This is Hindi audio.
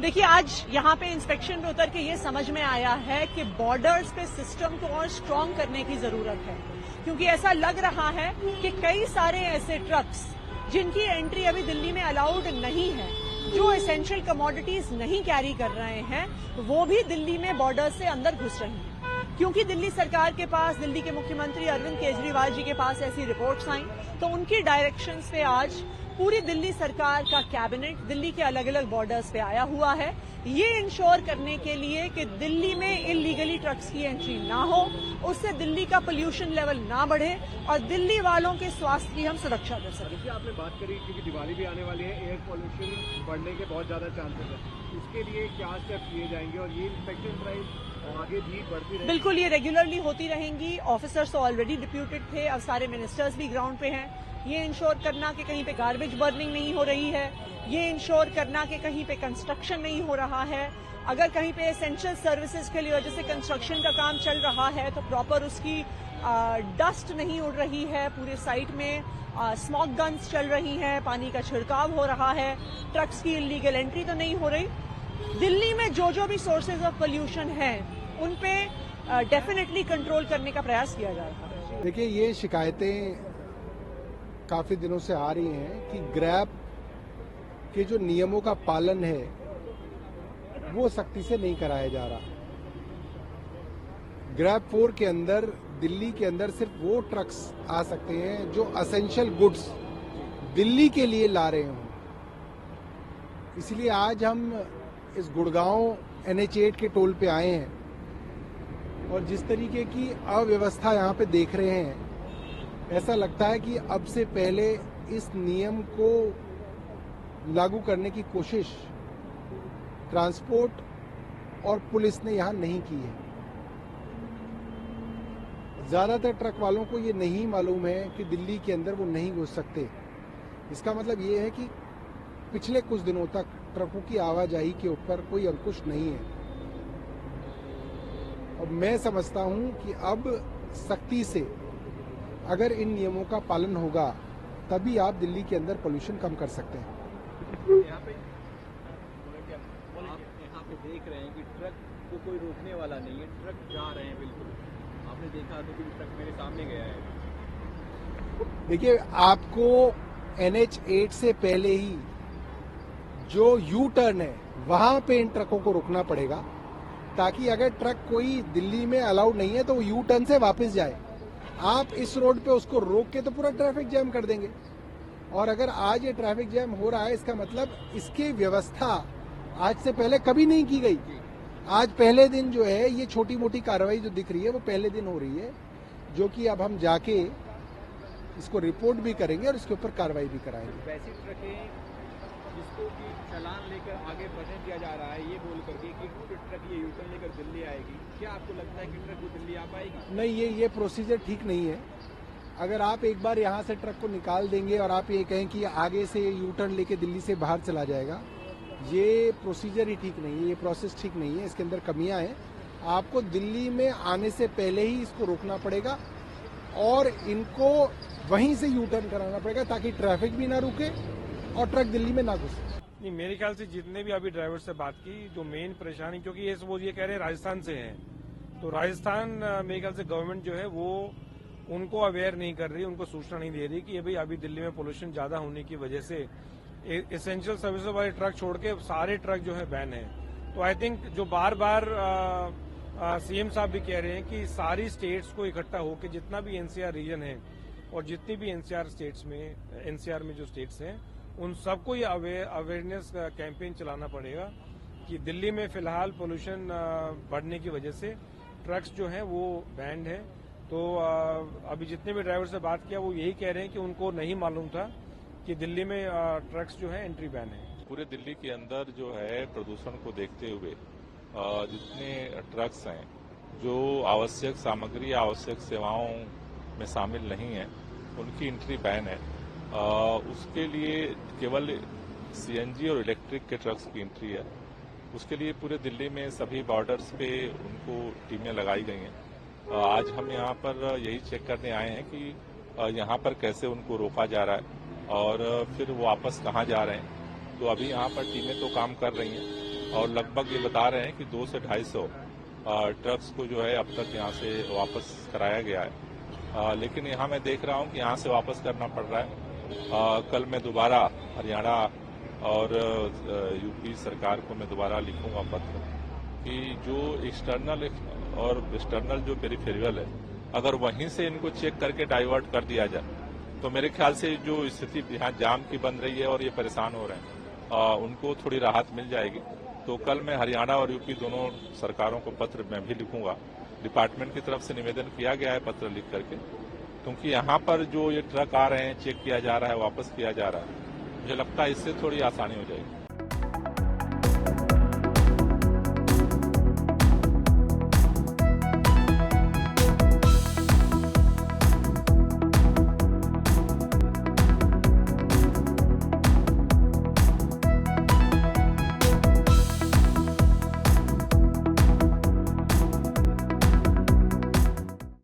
देखिए, आज यहाँ पे इंस्पेक्शन में उतर के ये समझ में आया है कि बॉर्डर्स पे सिस्टम को और स्ट्रांग करने की जरूरत है, क्योंकि ऐसा लग रहा है कि कई सारे ऐसे ट्रक्स जिनकी एंट्री अभी दिल्ली में अलाउड नहीं है, जो एसेंशियल कमोडिटीज नहीं कैरी कर रहे हैं, वो भी दिल्ली में बॉर्डर से अंदर घुस रही हैं। क्योंकि दिल्ली सरकार के पास, दिल्ली के मुख्यमंत्री अरविंद केजरीवाल जी के पास ऐसी रिपोर्ट्स आई, तो उनकी डायरेक्शंस पे आज पूरी दिल्ली सरकार का कैबिनेट दिल्ली के अलग अलग बॉर्डर्स पे आया हुआ है, ये इंश्योर करने के लिए कि दिल्ली में इलीगली ट्रक्स की एंट्री ना हो, उससे दिल्ली का पोल्यूशन लेवल ना बढ़े और दिल्ली वालों के स्वास्थ्य की हम सुरक्षा कर सकें। देखिए, आपने बात करी क्योंकि दिवाली भी आने वाली है, एयर पॉल्यूशन बढ़ने के बहुत ज्यादा चांसेस है, उसके लिए क्या स्टेप किए जाएंगे और ये इंस्पेक्शन ड्राइव आगे भी बढ़ती रहेगी? बिल्कुल, ये रेगुलरली होती रहेंगी। ऑफिसर्स तो ऑलरेडी डिप्यूटेड थे, अब सारे मिनिस्टर्स भी ग्राउंड पे हैं। ये इंश्योर करना कि कहीं पे गार्बेज बर्निंग नहीं हो रही है, ये इंश्योर करना कि कहीं पे कंस्ट्रक्शन नहीं हो रहा है, अगर कहीं पे एसेंशियल सर्विसेज के लिए जैसे कंस्ट्रक्शन का काम चल रहा है तो प्रॉपर उसकी डस्ट नहीं उड़ रही है, पूरे साइट में स्मोक गन्स चल रही हैं, पानी का छिड़काव हो रहा है, ट्रक्स की इलीगल एंट्री तो नहीं हो रही। दिल्ली में जो भी सोर्सेज ऑफ पोल्यूशन हैं उन पे डेफिनेटली कंट्रोल करने का प्रयास किया जाएगा। देखिए, ये शिकायतें काफी दिनों से आ रही हैं कि ग्रैब के जो नियमों का पालन है वो सख्ती से नहीं कराया जा रहा। ग्रैब 4 के अंदर दिल्ली के अंदर सिर्फ वो ट्रक्स आ सकते हैं जो असेंशियल गुड्स दिल्ली के लिए ला रहे हों। इसलिए आज हम इस गुड़गांव NH8 के टोल पे आए हैं और जिस तरीके की अव्यवस्था यहाँ पे देख रहे हैं, ऐसा लगता है कि अब से पहले इस नियम को लागू करने की कोशिश ट्रांसपोर्ट और पुलिस ने यहां नहीं की है। ज्यादातर ट्रक वालों को ये नहीं मालूम है कि दिल्ली के अंदर वो नहीं घुस सकते। इसका मतलब ये है कि पिछले कुछ दिनों तक ट्रकों की आवाजाही के ऊपर कोई अंकुश नहीं है। और मैं समझता हूं कि अब सख्ती से अगर इन नियमों का पालन होगा तभी आप दिल्ली के अंदर पोल्यूशन कम कर सकते हैं। आप देख रहे हैं कि ट्रक को कोई रोकने वाला नहीं है, ट्रक जा रहे हैं बिल्कुल। आपने देखा तो कि ट्रक मेरे सामने गया है। देखिए, आपको NH8 से पहले ही जो यू टर्न है वहां पे इन ट्रकों को रोकना पड़ेगा, ताकि अगर ट्रक कोई दिल्ली में अलाउड नहीं है तो वो यू टर्न से वापस जाए। आप इस रोड पे उसको रोक के तो पूरा ट्रैफिक जैम कर देंगे। और अगर आज ये ट्रैफिक जैम हो रहा है, इसका मतलब इसकी व्यवस्था आज से पहले कभी नहीं की गई। आज पहले दिन जो है ये छोटी मोटी कार्रवाई जो दिख रही है वो पहले दिन हो रही है, जो कि अब हम जाके इसको रिपोर्ट भी करेंगे और इसके ऊपर कार्रवाई भी कराएंगे। वैसी ट्रकें जिसको कि चालान लेकर आगे बढ़ने दिया जा रहा है, ये बोल करके कि ट्रक ये यूटर्न लेकर दिल्ली आएगी, क्या आपको लगता है कि ट्रक वो दिल्ली आ पाएगी? नहीं, ये प्रोसीजर ठीक नहीं है। अगर आप एक बार यहाँ से ट्रक को निकाल देंगे और आप ये कहें कि आगे से यू टर्न लेके दिल्ली से बाहर चला जाएगा, ये प्रोसीजर ही ठीक नहीं है, ये प्रोसेस ठीक नहीं है, इसके अंदर कमियां हैं। आपको दिल्ली में आने से पहले ही इसको रोकना पड़ेगा और इनको वहीं से यू टर्न कराना पड़ेगा ताकि ट्रैफिक भी ना रुके और ट्रक दिल्ली में ना घुसे। नहीं, मेरे ख्याल से जितने भी अभी ड्राइवर से बात की, जो मेन परेशानी, क्योंकि ये कह रहे हैं राजस्थान से हैं, तो राजस्थान मेरे ख्याल से गवर्नमेंट जो है वो उनको अवेयर नहीं कर रही, उनको सूचना नहीं दे रही कि भाई अभी दिल्ली में पोल्यूशन ज्यादा होने की वजह से एसेंशियल सर्विसेज वाले ट्रक छोड़ के सारे ट्रक जो है बैन है। तो आई थिंक जो बार बार सीएम साहब भी कह रहे हैं कि सारी स्टेट्स को इकट्ठा होकर जितना भी NCR रीजन है और जितनी भी NCR में जो स्टेट्स हैं उन सबको ये अवेयरनेस कैंपेन चलाना पड़ेगा कि दिल्ली में फिलहाल पोल्यूशन बढ़ने की वजह से ट्रक्स जो हैं वो बैंड है। तो अभी जितने भी ड्राइवर से बात किया वो यही कह रहे हैं कि उनको नहीं मालूम था कि दिल्ली में ट्रक्स जो है एंट्री बैन है। पूरे दिल्ली के अंदर जो है प्रदूषण को देखते हुए जितने ट्रक्स हैं जो आवश्यक सामग्री या आवश्यक सेवाओं में शामिल नहीं है उनकी एंट्री बैन है। उसके लिए केवल CNG और इलेक्ट्रिक के ट्रक्स की एंट्री है। उसके लिए पूरे दिल्ली में सभी बॉर्डर्स पे उनको टीमें लगाई गई हैं। आज हम यहाँ पर यही चेक करने आए हैं कि यहाँ पर कैसे उनको रोका जा रहा है और फिर वो वापस कहाँ जा रहे हैं। तो अभी यहाँ पर टीमें तो काम कर रही हैं और लगभग ये बता रहे हैं कि 200 से 250 ट्रक्स को जो है अब तक यहाँ से वापस कराया गया है। लेकिन यहाँ मैं देख रहा हूँ कि यहाँ से वापस करना पड़ रहा है। कल मैं दोबारा हरियाणा और यूपी सरकार को मैं दोबारा लिखूंगा पत्र कि जो एक्सटर्नल और वेस्टर्नल जो पेरिफेरल है, अगर वहीं से इनको चेक करके डाइवर्ट कर दिया जाए तो मेरे ख्याल से जो स्थिति यहाँ जाम की बन रही है और ये परेशान हो रहे हैं उनको थोड़ी राहत मिल जाएगी। तो कल मैं हरियाणा और यूपी दोनों सरकारों को पत्र मैं भी लिखूंगा। डिपार्टमेंट की तरफ से निवेदन किया गया है पत्र लिख करके, क्योंकि यहाँ पर जो ये ट्रक आ रहे हैं चेक किया जा रहा है, वापस किया जा रहा है, मुझे लगता है इससे थोड़ी आसानी हो जाएगी।